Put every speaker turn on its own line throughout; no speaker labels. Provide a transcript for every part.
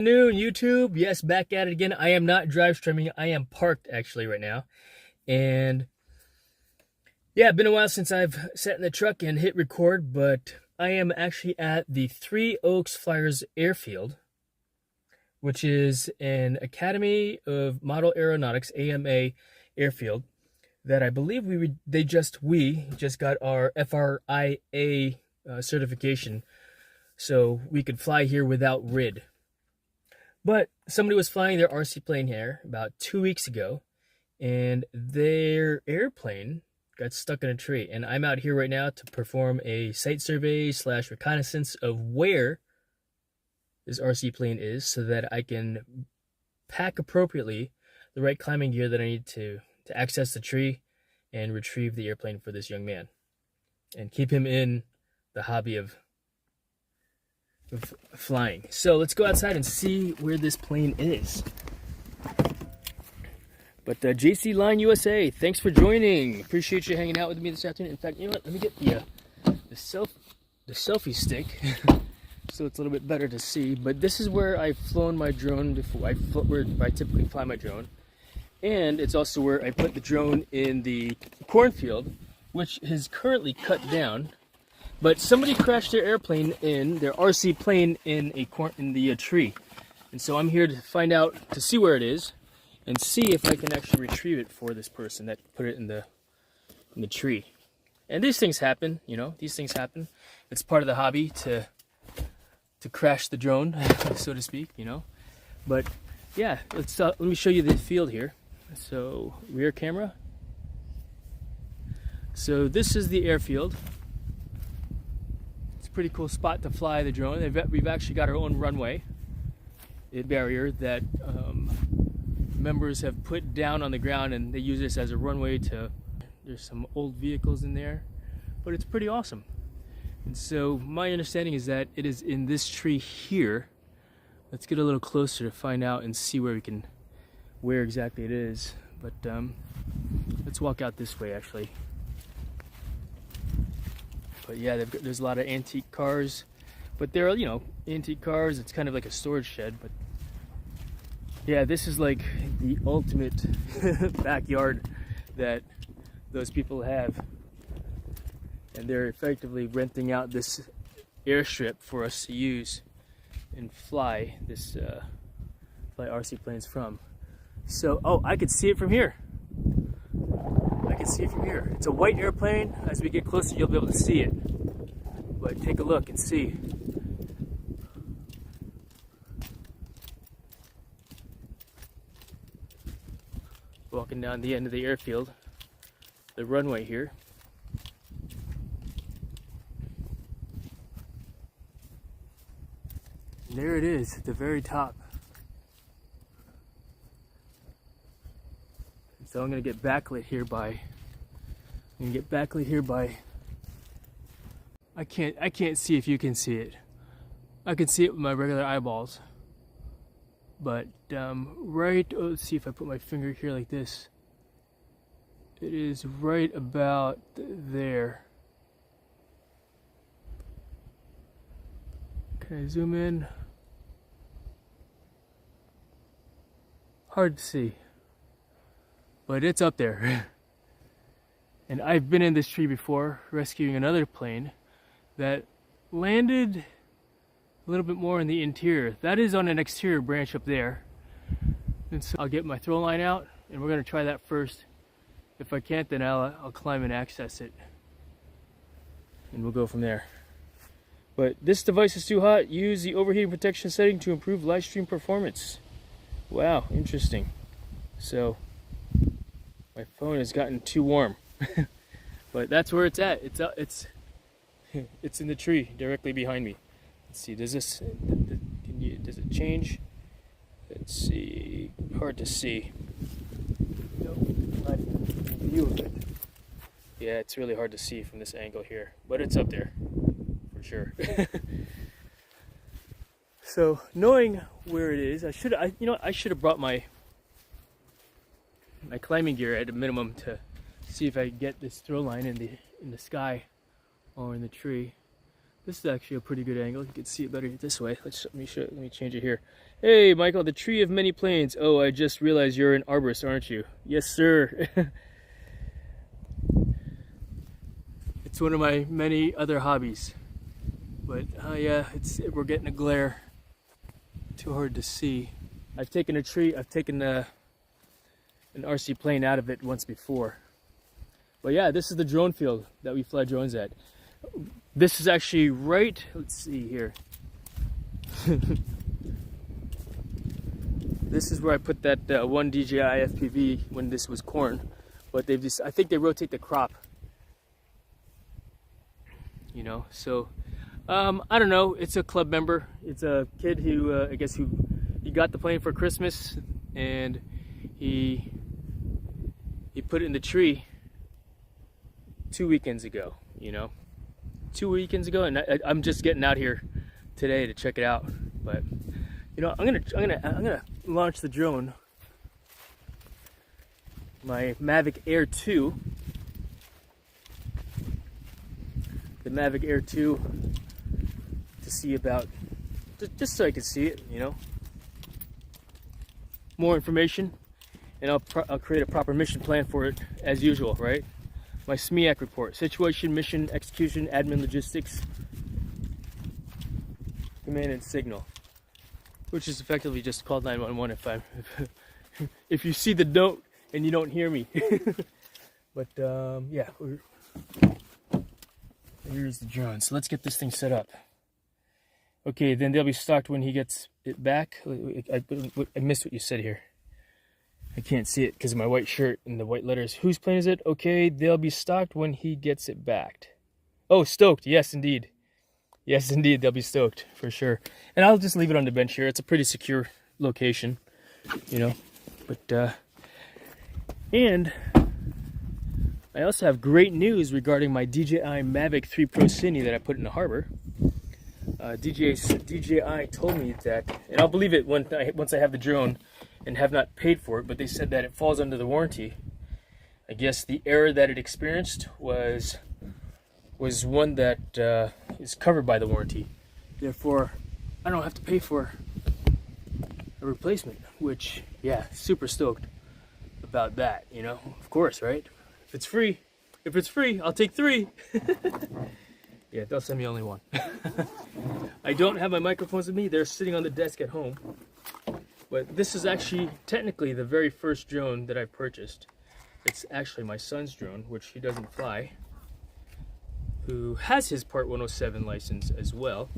Afternoon, YouTube. Yes, back at it again. I am not drive streaming. I am parked actually right now. And yeah, been a while since I've sat in the truck and hit record, but I am actually at the Three Oaks Flyers Airfield, which is an Academy of Model Aeronautics, AMA airfield that I believe we just got our FRIA certification, so we could fly here without RID. But somebody was flying their RC plane here about 2 weeks ago, and their airplane got stuck in a tree. And I'm out here right now to perform a site survey / reconnaissance of where this RC plane is, so that I can pack appropriately the right climbing gear that I need to access the tree and retrieve the airplane for this young man and keep him in the hobby of flying. So let's go outside and see where this plane is. But JC Line USA, thanks for joining. Appreciate you hanging out with me this afternoon. In fact, you know what? Let me get the selfie stick so it's a little bit better to see. But this is where I've flown my drone before. Where I typically fly my drone, and it's also where I put the drone in the cornfield, which is currently cut down. But somebody crashed their airplane their RC plane in the tree. And so I'm here to find out, to see where it is, and see if I can actually retrieve it for this person that put it in the tree. And these things happen, you know, these things happen. It's part of the hobby to crash the drone, so to speak, you know. But yeah, let me show you the field here. So rear camera. So this is the airfield. Pretty cool spot to fly the drone. We've actually got our own runway barrier that members have put down on the ground, and they use this as a runway there's some old vehicles in there, but it's pretty awesome. And so my understanding is that it is in this tree here. Let's get a little closer to find out and see where exactly it is. But let's walk out this way actually. But yeah, there's a lot of antique cars, but they're, you know, antique cars. It's kind of like a storage shed. But yeah, this is like the ultimate backyard that those people have, and they're effectively renting out this airstrip for us to use and fly RC planes from. So, oh, I could see it from here. See it from here. It's a white airplane. As we get closer, you'll be able to see it. But take a look and see. Walking down the end of the airfield, the runway here. And there it is at the very top. So I'm gonna get backlit here by. I can't see if you can see it. I can see it with my regular eyeballs. But let's see if I put my finger here like this. It is right about there. Can I zoom in? Hard to see, but it's up there. And I've been in this tree before, rescuing another plane that landed a little bit more in the interior. That is on an exterior branch up there. And so I'll get my throw line out, and we're gonna try that first. If I can't, then I'll climb and access it, and we'll go from there. But this device is too hot. Use the overheating protection setting to improve live stream performance. Wow, interesting. So my phone has gotten too warm. But that's where it's at. It's in the tree directly behind me. Let's see. Does it change? Let's see. Hard to see. No, not view of it. Yeah, it's really hard to see from this angle here, but it's up there for sure. So knowing where it is, I should have brought my climbing gear at a minimum to see if I can get this throw line in the sky or in the tree. This is actually a pretty good angle. You can see it better this way. Let me change it here. Hey, Michael, the tree of many planes. Oh, I just realized you're an arborist, aren't you? Yes, sir. It's one of my many other hobbies. But yeah, we're getting a glare. Too hard to see. I've taken an RC plane out of it once before. But yeah, this is the drone field that we fly drones at. This is actually right, let's see here. This is where I put that one DJI FPV when this was corn. But I think they rotate the crop. You know, so I don't know. It's a club member. It's a kid who I guess he got the plane for Christmas, and he put it in the tree 2 weekends ago. You know, 2 weekends ago, and I'm just getting out here today to check it out. But you know, I'm gonna launch the drone, my Mavic Air 2. The Mavic Air 2 to see about, just so I can see it, you know. More information, and I'll create a proper mission plan for it as usual, right? My SMEAC report: situation, mission, execution, admin, logistics, command and signal, which is effectively just called 911 if you see the note and you don't hear me. But yeah, here's the drone. So let's get this thing set up. Okay, then they'll be stocked when he gets it back. I missed what you said here. I can't see it because of my white shirt and the white letters. Whose plane is it? Okay, they'll be stocked when he gets it back. Oh, stoked. Yes, indeed. Yes, indeed. They'll be stoked for sure. And I'll just leave it on the bench here. It's a pretty secure location, you know. But, and I also have great news regarding my DJI Mavic 3 Pro Cine that I put in the harbor. DJI told me that, and I'll believe it once I have the drone and have not paid for it, but they said that it falls under the warranty. I guess the error that it experienced was one that is covered by the warranty. Therefore, I don't have to pay for a replacement, which, yeah, super stoked about that, you know, of course, right? If it's free, I'll take 3. Yeah, they'll send me only 1. I don't have my microphones with me. They're sitting on the desk at home. But this is actually technically the very first drone that I purchased. It's actually my son's drone, which he doesn't fly, who has his Part 107 license as well.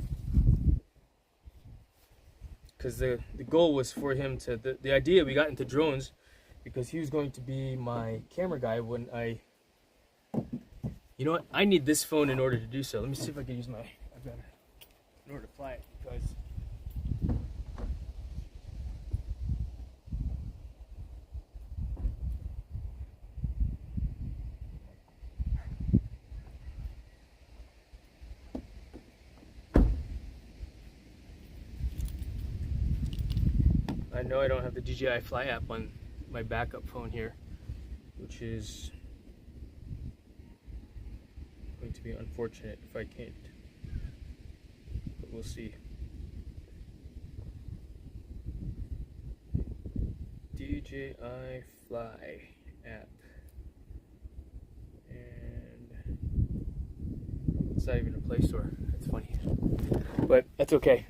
Because the goal was for him to, the idea we got into drones because he was going to be my camera guy when you know what, I need this phone in order to do so. Let me see if I can use in order to fly it, because I know I don't have the DJI Fly app on my backup phone here, which is going to be unfortunate if I can't, but we'll see. DJI Fly app, and it's not even a Play Store. That's funny, but that's okay.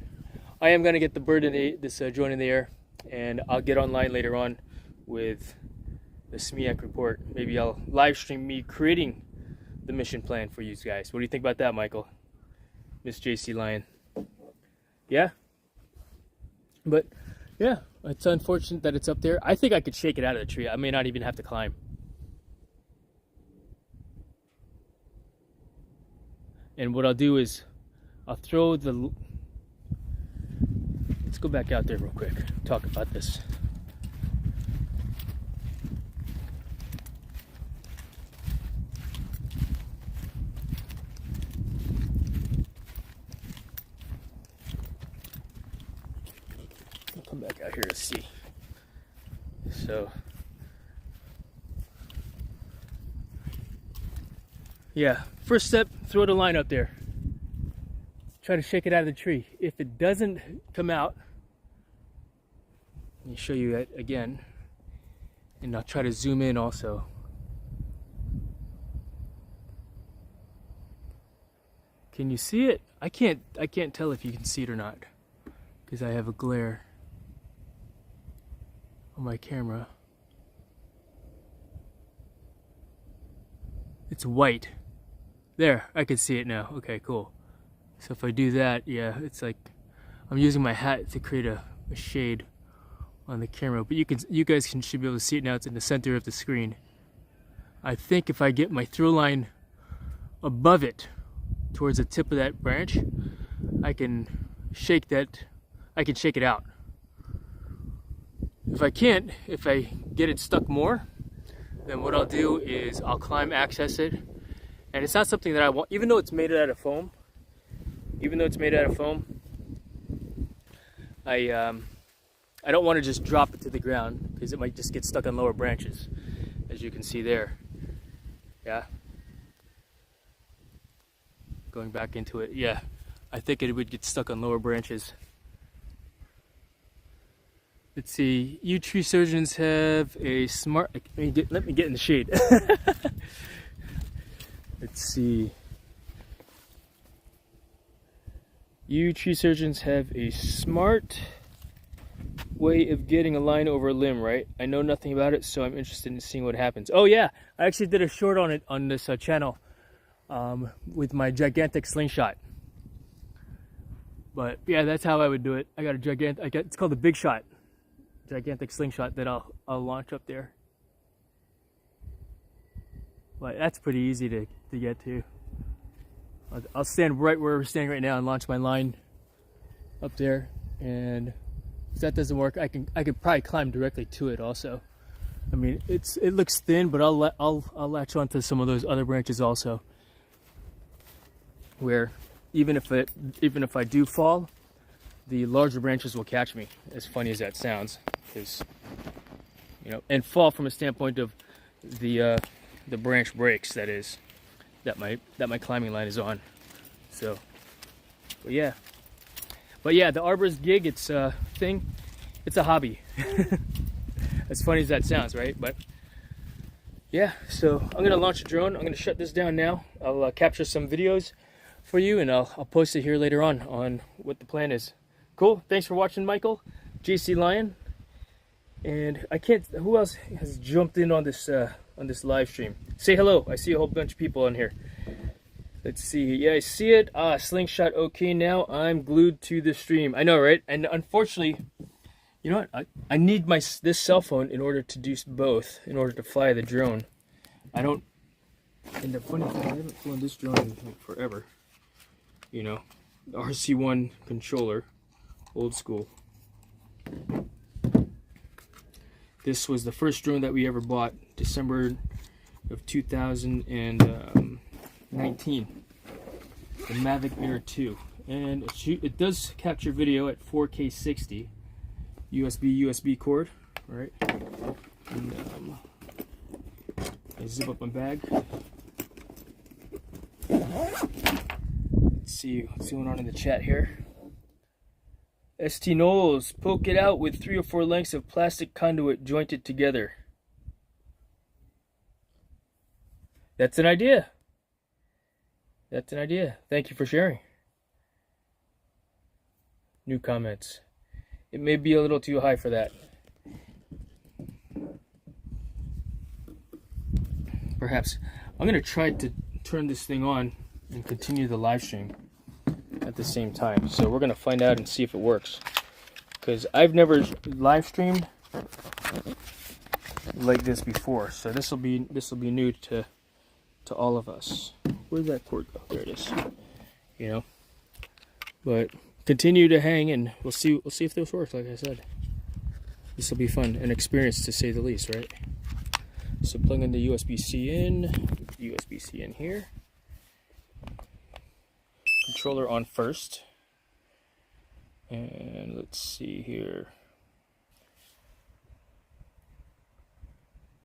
I am going to get the bird in this drone in the air, and I'll get online later on with the SMEAC report. Maybe I'll live stream me creating the mission plan for you guys. What do you think about that, Michael? Miss JC Lion. Yeah? But, yeah, it's unfortunate that it's up there. I think I could shake it out of the tree. I may not even have to climb. And what I'll do is, I'll throw the... Let's go back out there real quick, talk about this. I'll come back out here to see. So, yeah, first step, throw the line up there. try to shake it out of the tree. If it doesn't come out, let me show you it again, and I'll try to zoom in also. Can you see it? I can't tell if you can see it or not, because I have a glare on my camera. It's white. There, I can see it now. Okay, cool. So if I do that, yeah, it's like I'm using my hat to create a shade on the camera, but you guys should be able to see it now. It's in the center of the screen. I think if I get my throw line above it, towards the tip of that branch, I can shake that. I can shake it out. If I can't, if I get it stuck more, then what I'll do is I'll climb access it, and it's not something that I want. Even though it's made out of foam, I don't want to just drop it to the ground because it might just get stuck on lower branches, as you can see there. Yeah. Going back into it, yeah, I think it would get stuck on lower branches. Let's see, you tree surgeons have a smart, let me get in the shade. Let's see. You tree surgeons have a smart way of getting a line over a limb, right? I know nothing about it, so I'm interested in seeing what happens. Oh yeah, I actually did a short on it on this channel. With my gigantic slingshot. But yeah, that's how I would do it. I got a gigantic, it's called the Big Shot, gigantic slingshot that I'll launch up there. But that's pretty easy to get to. I'll stand right where we're standing right now and launch my line up there. And if that doesn't work, I could probably climb directly to it also. I mean, it looks thin, but I'll latch onto some of those other branches also, where even if I do fall, the larger branches will catch me. As funny as that sounds, because and fall from a standpoint of the branch breaks, that is, that my climbing line is on. So, but yeah, the arborist gig, it's a thing, it's a hobby. As funny as that sounds, right? But yeah, so I'm gonna launch a drone. I'm gonna shut this down now. I'll capture some videos for you, and I'll post it here later on what the plan is. Cool. Thanks for watching, Michael, JC Lion, and who else has jumped in on this live stream? Say hello. I see a whole bunch of people on here. Let's see. Yeah, I see it. Slingshot. Okay, now I'm glued to the stream. I know, right? And unfortunately, you know what? I need this cell phone in order to do both, in order to fly the drone. I don't. And the funny thing, I haven't flown this drone in like forever. The RC1 controller, old school. This was the first drone that we ever bought, December of 2019. The Mavic Air 2, and it does capture video at 4K 60, USB cord, right? And I zip up my bag. Let's see what's going on in the chat here. ST Knowles, poke it out with 3 or 4 lengths of plastic conduit jointed together. That's an idea. That's an idea. Thank you for sharing. New comments. It may be a little too high for that. Perhaps. I'm going to try to turn this thing on and continue the live stream at the same time. So we're going to find out and see if it works. Because I've never live streamed like this before. So this will be new to all of us. Where'd that cord go? There it is. But continue to hang, and we'll see if this works. Like I said, this will be fun, an experience to say the least, right? So plug in the USB-C in, USB-C in here. Controller on first, and let's see here.